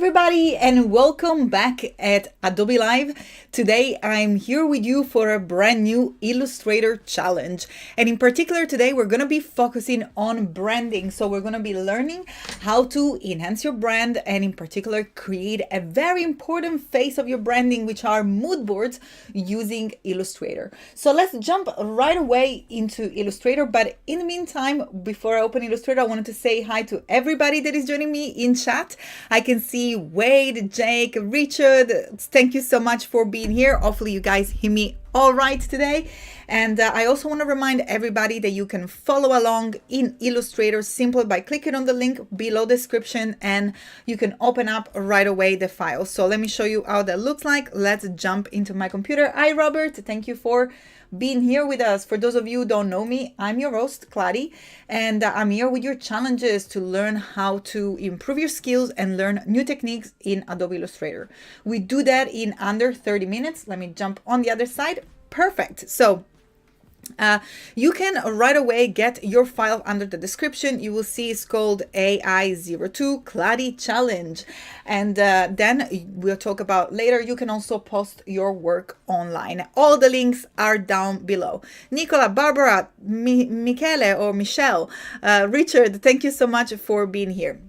everybody, and welcome back at Adobe Live. Today I'm here with you for a brand new Illustrator challenge, and in particular today we're going to be focusing on branding. So we're going to be learning how to enhance your brand and in particular create a very important phase of your branding, which are mood boards using Illustrator. So let's jump right away into Illustrator, but in the meantime, before I open Illustrator, I wanted to say hi to everybody that is joining me in chat. I can see Wade, Jake, Richard. Thank you so much for being here. Hopefully you guys hear me all right today. And I also want to remind everybody that you can follow along in Illustrator simply by clicking on the link below the description, and you can open up right away the file. So let me show you how that looks like. Let's jump into my computer. Hi, Robert. Thank you for being here with us. For those of you who don't know me, I'm your host, Claudia, and I'm here with your challenges to learn how to improve your skills and learn new techniques in Adobe Illustrator. We do that in under 30 minutes. Let me jump on the other side. Perfect. So you can right away get your file under the description. You will see it's called AI02 Claudia Challenge. And then we'll talk about later. You can also post your work online. All the links are down below. Nicola, Barbara, Michele or Michelle, Richard, thank you so much for being here.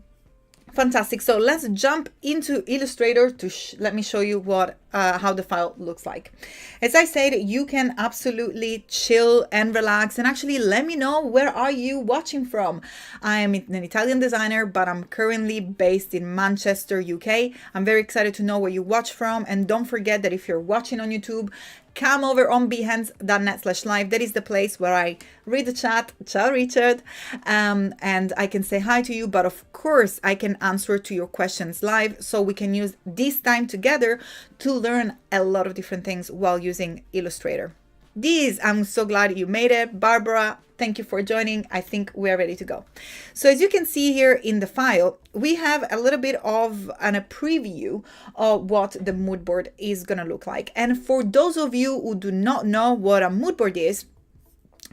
Fantastic. So let's jump into Illustrator to let me show you how the file looks like. As I said, you can absolutely chill and relax, and actually let me know, where are you watching from? I am an Italian designer, but I'm currently based in Manchester, UK. I'm very excited to know where you watch from, and don't forget that if you're watching on YouTube, come over on behance.net/live. That is the place where I read the chat. Ciao, Richard. And I can say hi to you, but of course I can answer to your questions live, so we can use this time together to learn a lot of different things while using Illustrator. I'm so glad you made it. Barbara, thank you for joining. I think we're ready to go. So as you can see here in the file, we have a little bit of a preview of what the mood board is going to look like. And for those of you who do not know what a mood board is,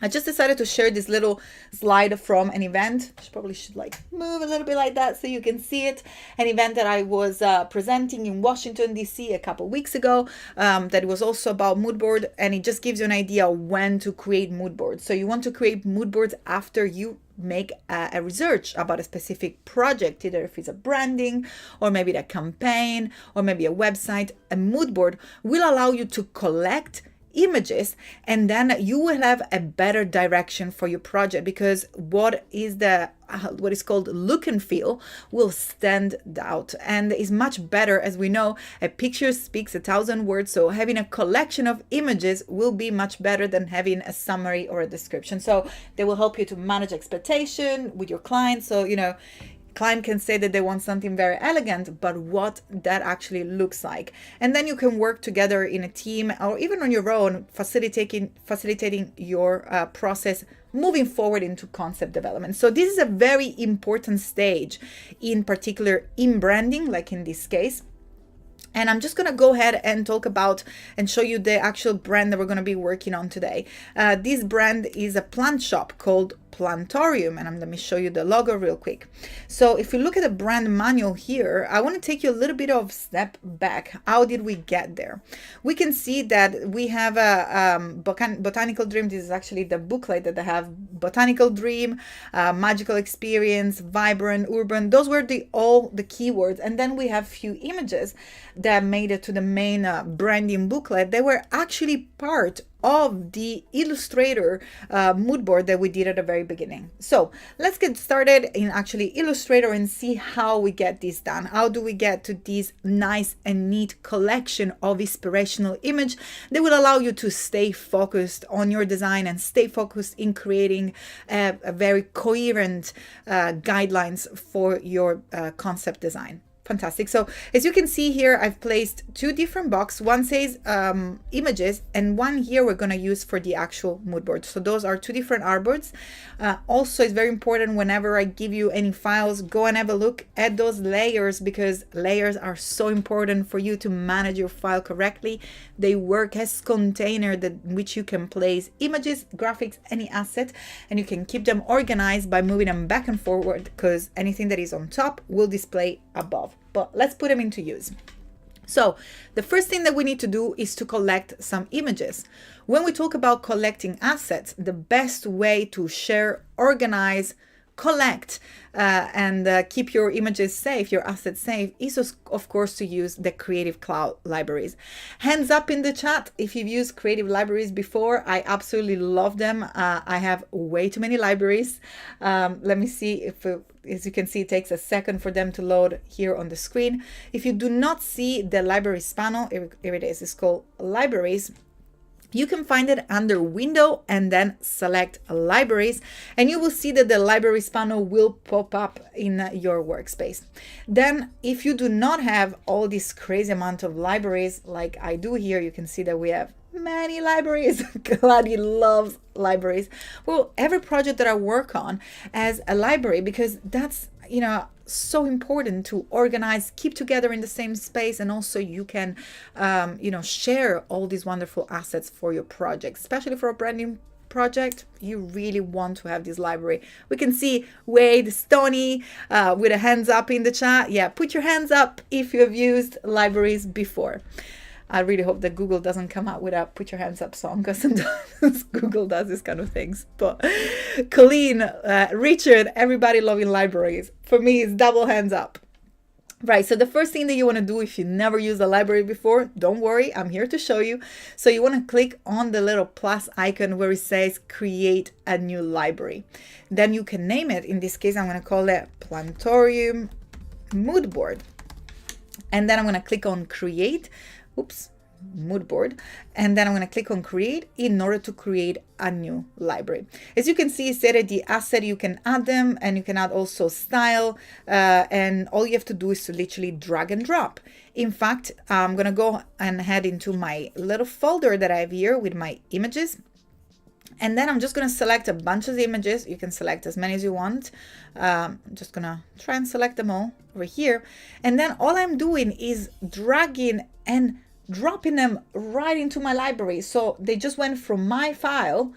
I just decided to share this little slide from an event. I probably should like move a little bit like that so you can see it. An event that I was presenting in Washington, DC a couple weeks ago, that was also about mood board, and it just gives you an idea when to create mood boards. So you want to create mood boards after you make a research about a specific project, either if it's a branding or maybe a campaign or maybe a website. A mood board will allow you to collect images, and then you will have a better direction for your project, because what is called look and feel will stand out and is much better. As we know, a picture speaks 1,000 words, so having a collection of images will be much better than having a summary or a description. So they will help you to manage expectation with your clients. So client can say that they want something very elegant, but what that actually looks like. And then you can work together in a team or even on your own, facilitating your process moving forward into concept development. So this is a very important stage, in particular in branding, like in this case. And I'm just going to go ahead and talk about and show you the actual brand that we're going to be working on today. This brand is a plant shop called Plantorium, and let me show you the logo real quick. So if you look at the brand manual here, I want to take you a little bit of step back. How did we get there? We can see that we have a botanical dream. This is actually the booklet that they have. Botanical dream, magical experience, vibrant, urban. Those were all the keywords. And then we have few images that made it to the main branding booklet. They were actually part of the Illustrator mood board that we did at the very beginning. So let's get started in actually Illustrator and see how we get this done. How do we get to this nice and neat collection of inspirational image that will allow you to stay focused on your design and stay focused in creating a very coherent guidelines for your concept design. Fantastic. So as you can see here, I've placed two different boxes. One says images, and one here we're going to use for the actual mood board. So those are two different artboards. Also, it's very important whenever I give you any files, go and have a look at those layers, because layers are so important for you to manage your file correctly. They work as container which you can place images, graphics, any asset, and you can keep them organized by moving them back and forward, because anything that is on top will display above. but let's put them into use. So the first thing that we need to do is to collect some images. When we talk about collecting assets, the best way to share, organize, collect and keep your images safe, your assets safe, is of course to use the Creative Cloud libraries. Hands up in the chat if you've used Creative libraries before. I absolutely love them. I have way too many libraries. Let me see if as you can see, it takes a second for them to load here on the screen. If you do not see the libraries panel, here it is, it's called libraries. You can find it under Window and then select Libraries, and you will see that the Libraries panel will pop up in your workspace. Then, if you do not have all this crazy amount of libraries like I do here, you can see that we have many libraries. Glady loves libraries. Well, every project that I work on has a library because that's, you know, so important to organize, keep together in the same space, and also you can you know, share all these wonderful assets for your project, especially for a branding project. You really want to have this library. We can see Wade, Stony with a hands up in the chat. Yeah, put your hands up if you have used libraries before. I really hope that Google doesn't come out with a put your hands up song, because sometimes Google does this kind of things. But Colleen, Richard, everybody loving libraries. For me, it's double hands up. Right, so the first thing that you want to do if you never used a library before, don't worry, I'm here to show you. So you want to click on the little plus icon where it says create a new library. Then you can name it. In this case, I'm going to call it Plantorium Mood Board. And then I'm going to click on create. Mood board, and then I'm going to click on create in order to create a new library. As you can see, it said that the asset, you can add them, and you can add also style, and all you have to do is to literally drag and drop. In fact, I'm going to go and head into my little folder that I have here with my images. And then I'm just going to select a bunch of images. You can select as many as you want. I'm just going to try and select them all over here. And then all I'm doing is dragging and dropping them right into my library. So they just went from my file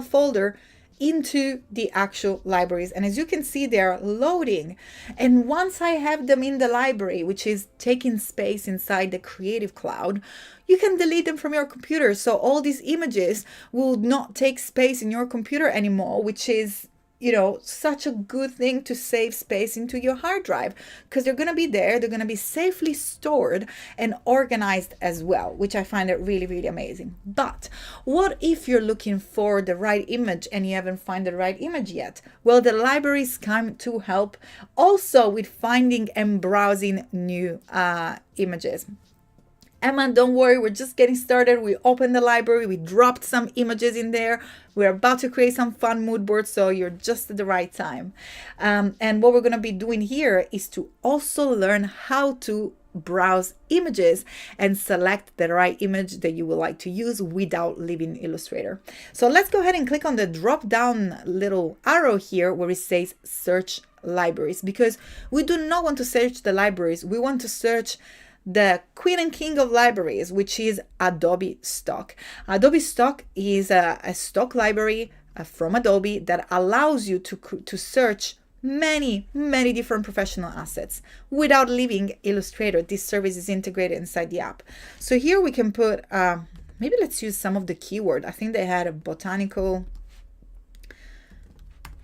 folder into the actual libraries. And as you can see, they're loading. And once I have them in the library, which is taking space inside the Creative Cloud, you can delete them from your computer. So all these images will not take space in your computer anymore, which is, you know, such a good thing to save space into your hard drive, because they're going to be there, they're going to be safely stored and organized as well, which I find it really, really amazing. But what if you're looking for the right image and you haven't found the right image yet? Well, the libraries come to help also with finding and browsing new images. Emma, don't worry, we're just getting started. We opened the library, we dropped some images in there. We're about to create some fun mood boards, so you're just at the right time. And what we're going to be doing here is to also learn how to browse images and select the right image that you would like to use without leaving Illustrator. So let's go ahead and click on the drop down little arrow here where it says search libraries, because we do not want to search the libraries. We want to search the queen and king of libraries, which is Adobe Stock. Adobe Stock is a stock library from Adobe that allows you to search many different professional assets without leaving Illustrator. This service is integrated inside the app. So here we can put, maybe let's use some of the keyword. I think they had a botanical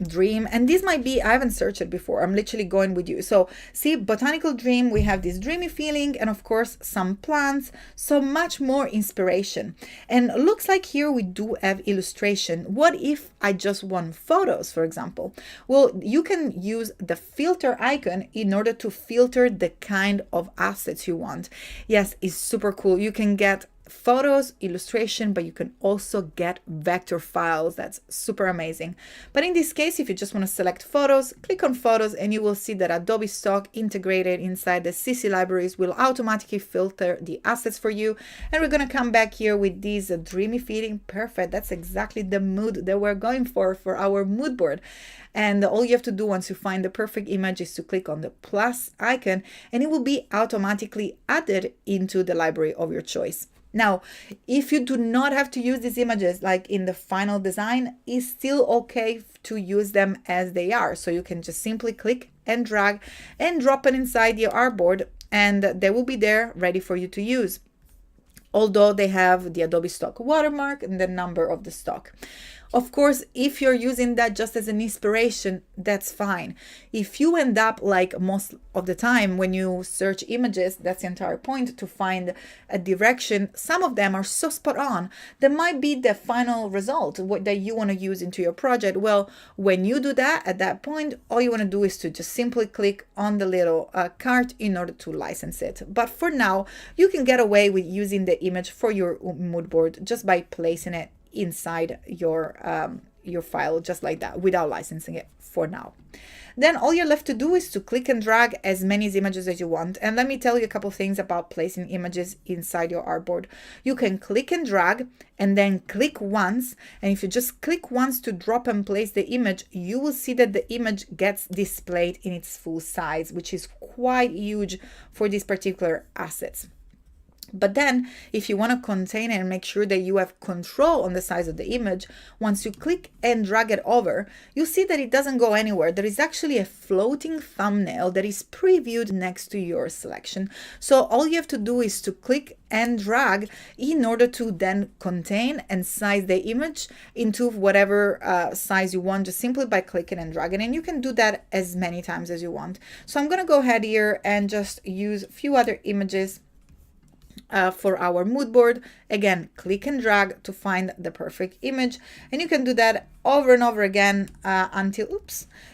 dream, and this might be, I haven't searched it before, I'm literally going with you. So see, botanical dream, we have this dreamy feeling, and of course some plants, so much more inspiration. And looks like here we do have illustration. What if I just want photos, for example? Well, you can use the filter icon in order to filter the kind of assets you want. Yes, it's super cool. You can get photos, illustration, but you can also get vector files. That's super amazing. But in this case, if you just want to select photos, click on photos and you will see that Adobe Stock integrated inside the CC libraries will automatically filter the assets for you. And we're going to come back here with this dreamy feeling. Perfect. That's exactly the mood that we're going for our mood board. And all you have to do once you find the perfect image is to click on the plus icon and it will be automatically added into the library of your choice. Now, if you do not have to use these images like in the final design, it's still okay to use them as they are. So you can just simply click and drag and drop it inside your artboard, and they will be there ready for you to use. Although they have the Adobe stock watermark and the number of the stock. Of course, if you're using that just as an inspiration, that's fine. If you end up, like most of the time when you search images, that's the entire point, to find a direction, some of them are so spot on, that might be the final result, what that you want to use into your project. Well, when you do that, at that point, all you want to do is to just simply click on the little cart in order to license it. But for now, you can get away with using the image for your mood board just by placing it inside your file, just like that, without licensing it for now. Then all you're left to do is to click and drag as many images as you want. And let me tell you a couple things about placing images inside your artboard. You can click and drag and then click once. And if you just click once to drop and place the image, you will see that the image gets displayed in its full size, which is quite huge for these particular assets. But then if you want to contain it and make sure that you have control on the size of the image, once you click and drag it over, you'll see that it doesn't go anywhere. There is actually a floating thumbnail that is previewed next to your selection. So all you have to do is to click and drag in order to then contain and size the image into whatever size you want, just simply by clicking and dragging. And you can do that as many times as you want. So I'm going to go ahead here and just use a few other images for our mood board. Again, click and drag to find the perfect image, and you can do that over and over again until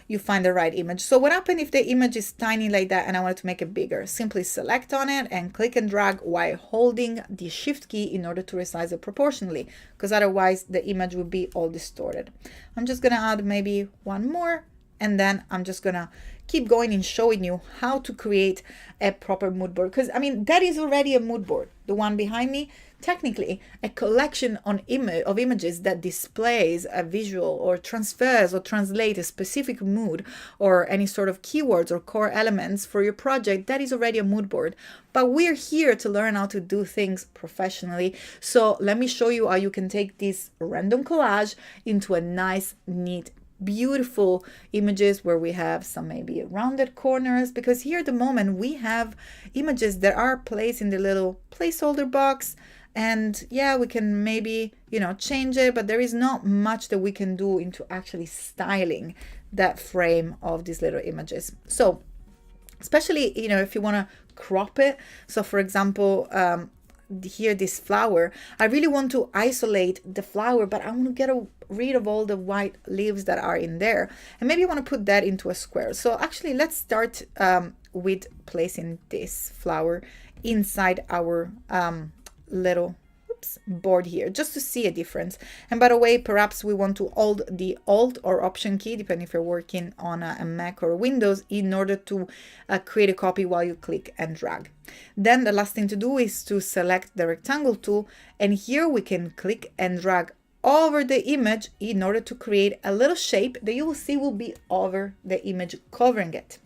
you find the right image. So what happens if the image is tiny like that and I want to make it bigger? Simply select on it and click and drag while holding the shift key in order to resize it proportionally, because otherwise the image will be all distorted. I'm just gonna add maybe one more, and then I'm just gonna keep going and showing you how to create a proper mood board, because I mean that is already a mood board. The one behind me, technically a collection of images that displays a visual or transfers or translates a specific mood or any sort of keywords or core elements for your project. That is already a mood board. But we're here to learn how to do things professionally. So let me show you how you can take this random collage into a nice, neat, beautiful images where we have some maybe rounded corners, because here at the moment we have images that are placed in the little placeholder box, and yeah, we can maybe, you know, change it, but there is not much that we can do into actually styling that frame of these little images. So especially, you know, if you want to crop it, so for example, here this flower, I really want to isolate the flower, but I want to get rid of all the white leaves that are in there, and maybe I want to put that into a square. So actually let's start with placing this flower inside our little board here, just to see a difference. And by the way, perhaps we want to hold the Alt or Option key, depending if you're working on a Mac or Windows, in order to create a copy while you click and drag. Then the last thing to do is to select the rectangle tool, and here we can click and drag over the image in order to create a little shape that you will see will be over the image covering it.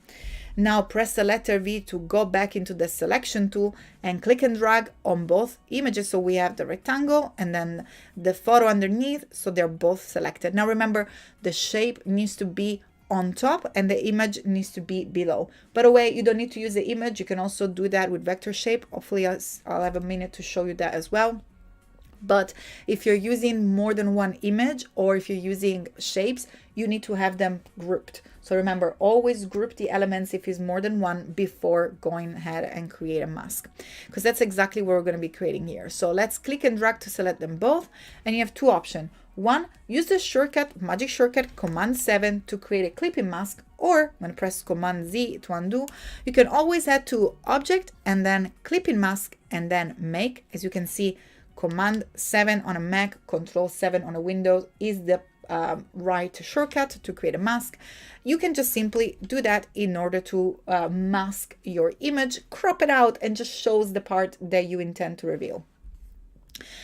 Now press the letter V to go back into the selection tool and click and drag on both images. So we have the rectangle and then the photo underneath, so they're both selected. Now remember, the shape needs to be on top and the image needs to be below. By the way, you don't need to use the image. You can also do that with vector shape. Hopefully I'll have a minute to show you that as well. But if you're using more than one image, or if you're using shapes, you need to have them grouped. So remember, always group the elements if it's more than one before going ahead and create a mask, because that's exactly what we're going to be creating here. So let's click and drag to select them both, and you have two options. One, use the shortcut, magic shortcut, Command-7 to create a clipping mask, or when press Command-Z to undo, you can always head to Object and then Clipping Mask and then Make. As you can see, Command-7 on a Mac, Control-7 on a Windows is the right shortcut to create a mask. You can just simply do that in order to mask your image, crop it out, and just shows the part that you intend to reveal.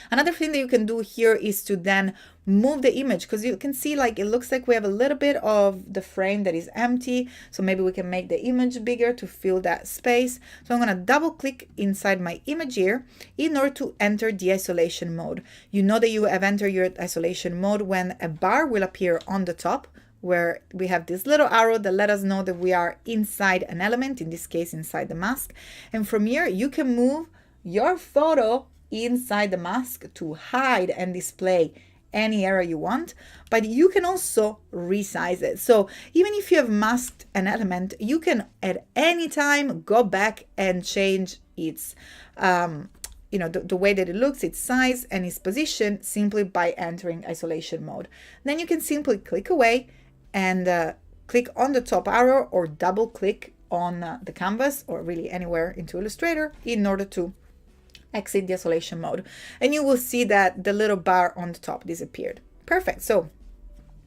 Another thing that you can do here is to then move the image, because you can see like it looks like we have a little bit of the frame that is empty. So maybe we can make the image bigger to fill that space. So I'm going to double click inside my image here in order to enter the isolation mode. You know that you have entered your isolation mode when a bar will appear on the top where we have this little arrow that let us know that we are inside an element, in this case inside the mask. And from here you can move your photo inside the mask to hide and display any area you want, but you can also resize it. So even if you have masked an element, you can at any time go back and change its the way that it looks, its size and its position, simply by entering isolation mode. Then you can simply click away and click on the top arrow or double click on the canvas, or really anywhere into Illustrator, in order to exit the isolation mode. And you will see that the little bar on the top disappeared. Perfect. So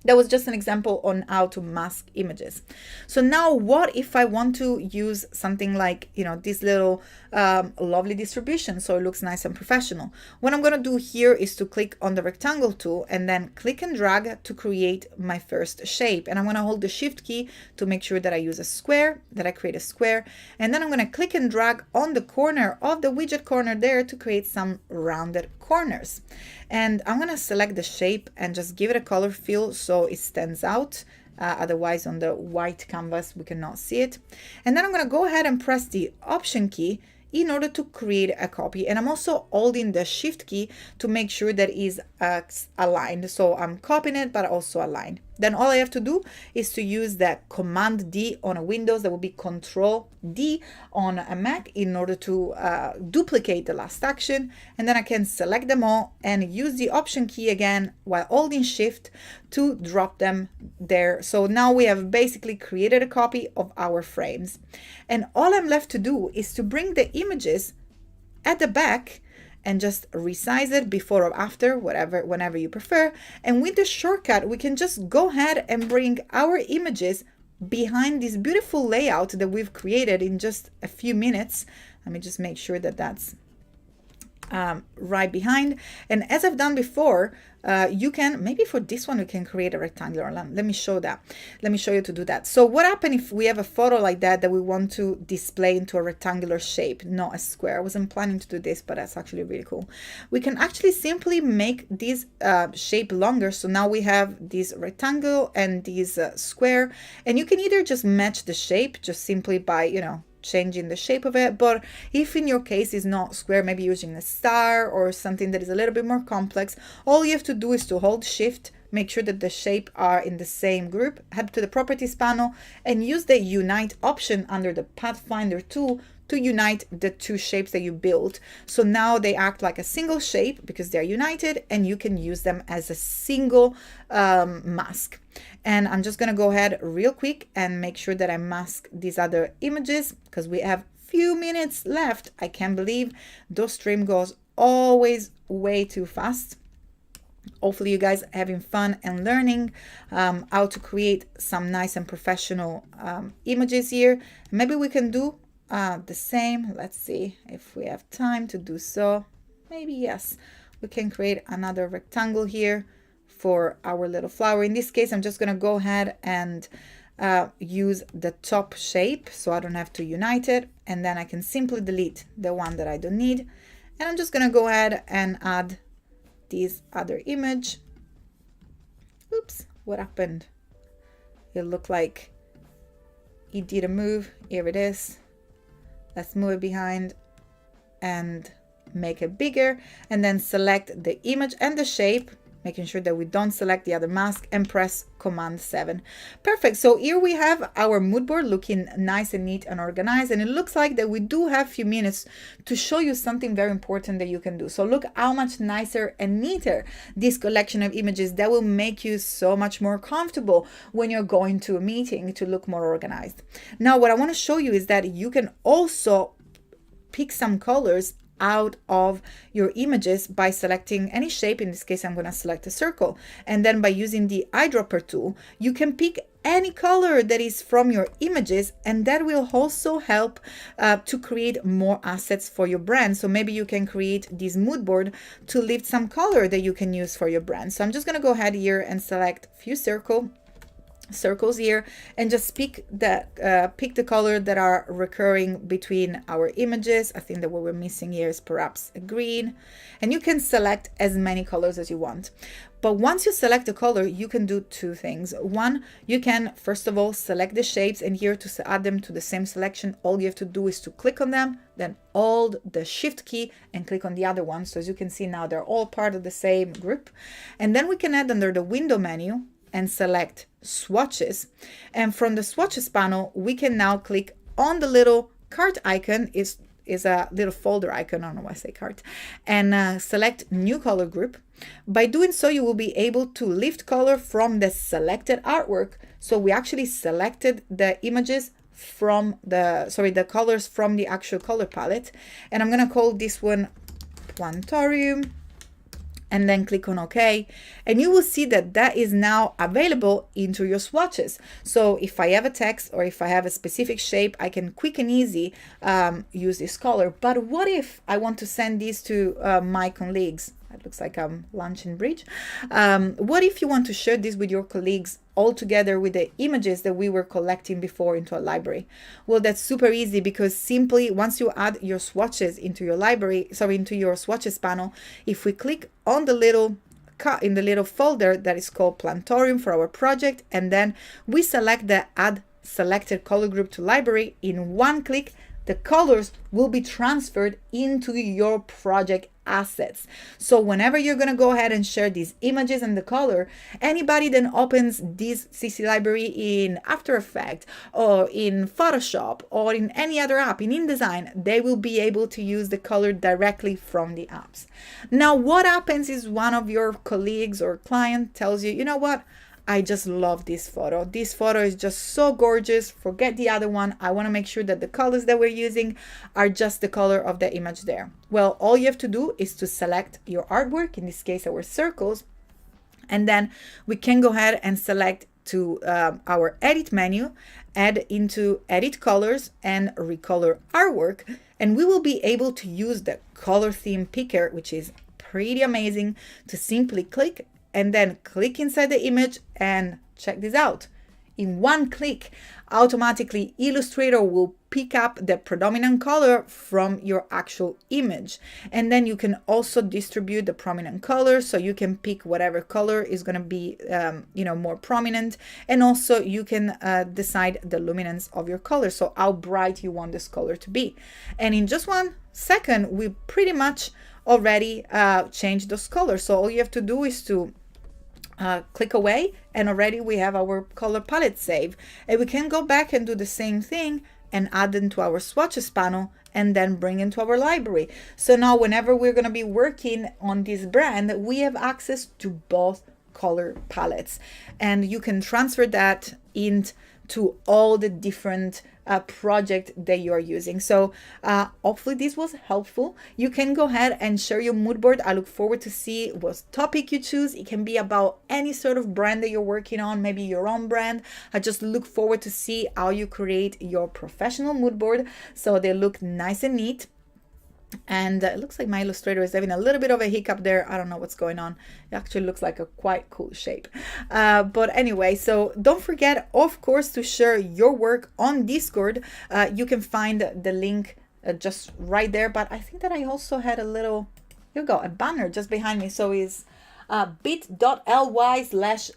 that was just an example on how to mask images. So now what if I want to use something like, this little lovely distribution so it looks nice and professional? What I'm going to do here is to click on the rectangle tool and then click and drag to create my first shape. And I'm going to hold the shift key to make sure that I use a square, that I create a square. And then I'm going to click and drag on the corner of the widget corner there to create some rounded corners. And I'm going to select the shape and just give it a color fill so it stands out. Otherwise on the white canvas we cannot see it. And then I'm going to go ahead and press the Option key in order to create a copy. And I'm also holding the Shift key to make sure that it is aligned. So I'm copying it, but also aligned. Then all I have to do is to use that Command D on a Windows, that will be Control D on a Mac, in order to duplicate the last action. And then I can select them all and use the Option key again while holding Shift to drop them there. So now we have basically created a copy of our frames. And all I'm left to do is to bring the images at the back and just resize it before or after, whenever you prefer. And with the shortcut, we can just go ahead and bring our images behind this beautiful layout that we've created in just a few minutes. Let me just make sure that that's right behind. And as I've done before, you can, maybe for this one, we can create a rectangular. Let me show that. Let me show you to do that. So what happens if we have a photo like that we want to display into a rectangular shape, not a square? I wasn't planning to do this, but that's actually really cool. We can actually simply make this shape longer. So now we have this rectangle and this square, and you can either just match the shape just simply by, changing the shape of it. But if in your case is not square, maybe using a star or something that is a little bit more complex, all you have to do is to hold Shift, make sure that the shape are in the same group, head to the Properties panel and use the Unite option under the Pathfinder tool to unite the two shapes that you built. So now they act like a single shape because they're united, and you can use them as a single mask. And I'm just gonna go ahead real quick and make sure that I mask these other images because we have few minutes left. I can't believe the stream goes always way too fast. Hopefully you guys are having fun and learning how to create some nice and professional images here. Maybe we can do the same. Let's see if we have time to do so. Maybe yes, we can create another rectangle here for our little flower. In this case, I'm just going to go ahead and use the top shape so I don't have to unite it, and then I can simply delete the one that I don't need. And I'm just going to go ahead and add this other image. Oops, what happened? It looked like it did a move. Here it is. Let's move it behind and make it bigger, and then select the image and the shape, making sure that we don't select the other mask, and press Command 7. Perfect. So here we have our mood board looking nice and neat and organized, and it looks like that we do have a few minutes to show you something very important that you can do. So look how much nicer and neater this collection of images that will make you so much more comfortable when you're going to a meeting to look more organized. Now what I want to show you is that you can also pick some colors out of your images by selecting any shape. In this case, I'm going to select a circle, and then by using the eyedropper tool, you can pick any color that is from your images, and that will also help to create more assets for your brand. So maybe you can create this mood board to lift some color that you can use for your brand. So I'm just going to go ahead here and select a few circle. circles here and just pick the color that are recurring between our images. I think that what we're missing here is perhaps a green, and you can select as many colors as you want. But once you select the color, you can do two things. One, you can first of all select the shapes, and here to add them to the same selection, all you have to do is to click on them, then hold the shift key and click on the other one. So as you can see now, they're all part of the same group. And then we can add under the window menu and select swatches, and from the swatches panel we can now click on the little cart icon, is a little folder icon, I don't know why I say cart, and select new color group. By doing so, you will be able to lift color from the selected artwork. So we actually selected the images from the colors from the actual color palette, and I'm gonna call this one Plantorium, and then click on OK, and you will see that that is now available into your swatches. So if I have a text or if I have a specific shape, I can quick and easy use this color. But what if I want to send these to my colleagues? It looks like I'm launching bridge. What if you want to share this with your colleagues all together with the images that we were collecting before into a library? Well, that's super easy, because simply once you add your swatches into your library, into your swatches panel, if we click on the little in the little folder that is called Plantorium for our project, and then we select the add selected color group to library, in one click the colors will be transferred into your project assets. So whenever you're going to go ahead and share these images and the color, anybody then opens this CC library in After Effects or in Photoshop or in any other app, in InDesign, they will be able to use the color directly from the apps. Now, what happens is one of your colleagues or client tells you, you know what? I just love this photo. This photo is just so gorgeous. Forget the other one. I want to make sure that the colors that we're using are just the color of the image there. Well, all you have to do is to select your artwork, in this case, our circles, and then we can go ahead and select to our edit menu, add into edit colors and recolor artwork, and we will be able to use the color theme picker, which is pretty amazing, to simply click and then click inside the image, and check this out. In one click, automatically Illustrator will pick up the predominant color from your actual image. And then you can also distribute the prominent color, so you can pick whatever color is going to be more prominent. And also you can decide the luminance of your color, so how bright you want this color to be. And in just 1 second, we pretty much already changed those colors. So all you have to do is to click away, and already we have our color palette saved, and we can go back and do the same thing and add them to our swatches panel and then bring into our library. So now whenever we're going to be working on this brand, we have access to both color palettes, and you can transfer that into all the different project that you are using. So hopefully this was helpful. You can go ahead and share your mood board. I look forward to see what topic you choose. It can be about any sort of brand that you're working on, maybe your own brand. I just look forward to see how you create your professional mood board so they look nice and neat. And it looks like my Illustrator is having a little bit of a hiccup there. I don't know what's going on. It actually looks like a quite cool shape. But anyway, so don't forget, of course, to share your work on Discord. You can find the link just right there. But I think that I also had a little, here we go, a banner just behind me. So it's bit.ly/AI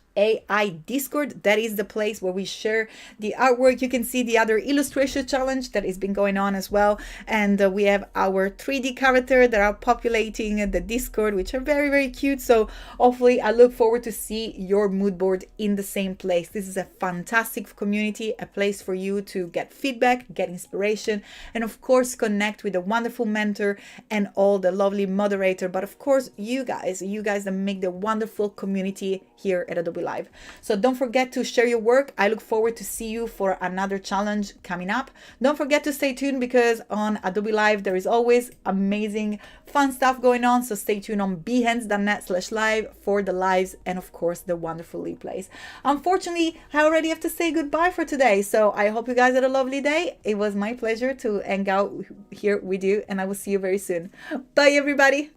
Discord. That is the place where we share the artwork. You can see the other illustration challenge that has been going on as well, and we have our 3D character that are populating the Discord, which are very, very cute. So hopefully I look forward to see your mood board in the same place. This is a fantastic community, a place for you to get feedback, get inspiration, and of course connect with a wonderful mentor and all the lovely moderator, but of course you guys that make the wonderful community here at Adobe Live. So don't forget to share your work. I look forward to see you for another challenge coming up. Don't forget to stay tuned, because on Adobe Live there is always amazing fun stuff going on. So stay tuned on behance.net/live for the lives and of course the wonderful replays. Unfortunately, I already have to say goodbye for today. So I hope you guys had a lovely day. It was my pleasure to hang out here with you, and I will see you very soon. Bye everybody.